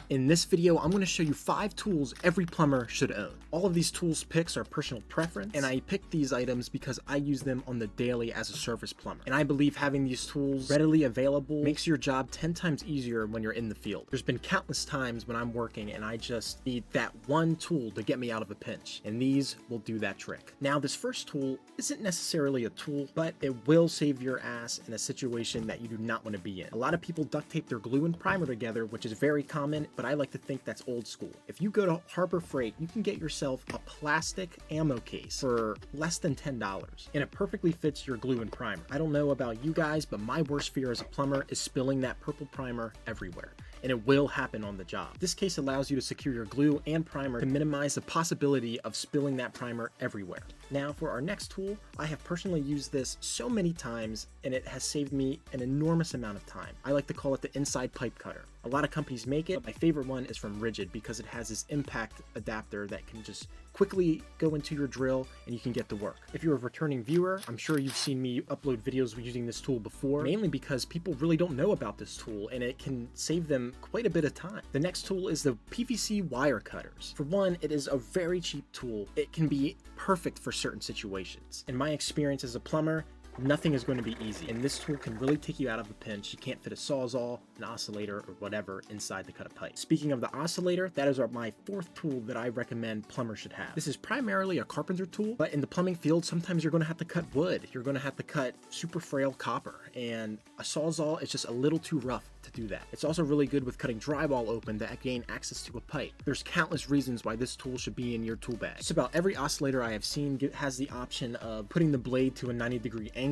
In this video, I'm going to show you 5 tools every plumber should own. All of these tools picks are personal preference, and I picked these items because I use them on the daily as a service plumber. And I believe having these tools readily available makes your job 10 times easier when you're in the field. There's been countless times when I'm working and I just need that one tool to get me out of a pinch, and these will do that trick. Now, this first tool isn't necessarily a tool, but it will save your ass in a situation that you do not want to be in. A lot of people duct tape their glue and primer together, which is very common, but I like to think that's old school. If you go to Harbor Freight, you can get yourself a plastic ammo case for less than $10, and it perfectly fits your glue and primer. I don't know about you guys, but my worst fear as a plumber is spilling that purple primer everywhere, and it will happen on the job. This case allows you to secure your glue and primer to minimize the possibility of spilling that primer everywhere. Now, for our next tool, I have personally used this so many times, and it has saved me an enormous amount of time. I like to call it the inside pipe cutter. A lot of companies make it. My favorite one is from Rigid because it has this impact adapter that can just quickly go into your drill and you can get to work. If you're a returning viewer, I'm sure you've seen me upload videos using this tool before, mainly because people really don't know about this tool and it can save them quite a bit of time. The next tool is the PVC wire cutters. For one, it is a very cheap tool. It can be perfect for certain situations. In my experience as a plumber, nothing is going to be easy, and this tool can really take you out of a pinch. You can't fit a sawzall, an oscillator, or whatever inside to cut a pipe. Speaking of the oscillator, that is my 4th tool that I recommend plumbers should have. This is primarily a carpenter tool, but in the plumbing field, sometimes you're going to have to cut wood. You're going to have to cut super frail copper, and a sawzall is just a little too rough to do that. It's also really good with cutting drywall open to gain access to a pipe. There's countless reasons why this tool should be in your tool bag. Just about every oscillator I have seen has the option of putting the blade to a 90-degree angle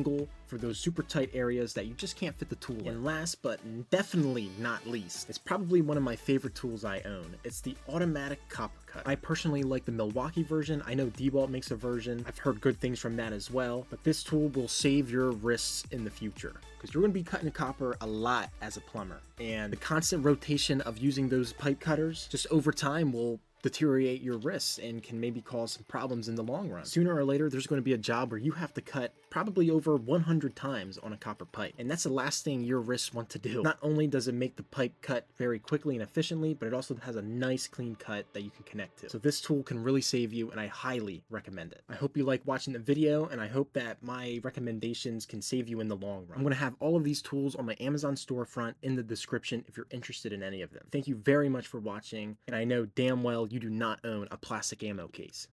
for those super tight areas that you just can't fit the tool in. And last but definitely not least, it's probably one of my favorite tools I own. It's the automatic copper cut. I personally like the Milwaukee version. I know DeWalt makes a version. I've heard good things from that as well, but this tool will save your wrists in the future because you're going to be cutting copper a lot as a plumber, and the constant rotation of using those pipe cutters just over time will deteriorate your wrists and can maybe cause some problems in the long run. Sooner or later, there's going to be a job where you have to cut probably over 100 times on a copper pipe, and that's the last thing your wrists want to do. Not only does it make the pipe cut very quickly and efficiently, but it also has a nice clean cut that you can connect to. So this tool can really save you, and I highly recommend it. I hope you like watching the video, and I hope that my recommendations can save you in the long run. I'm going to have all of these tools on my Amazon storefront in the description if you're interested in any of them. Thank you very much for watching, and I know damn well you do not own a plastic ammo case.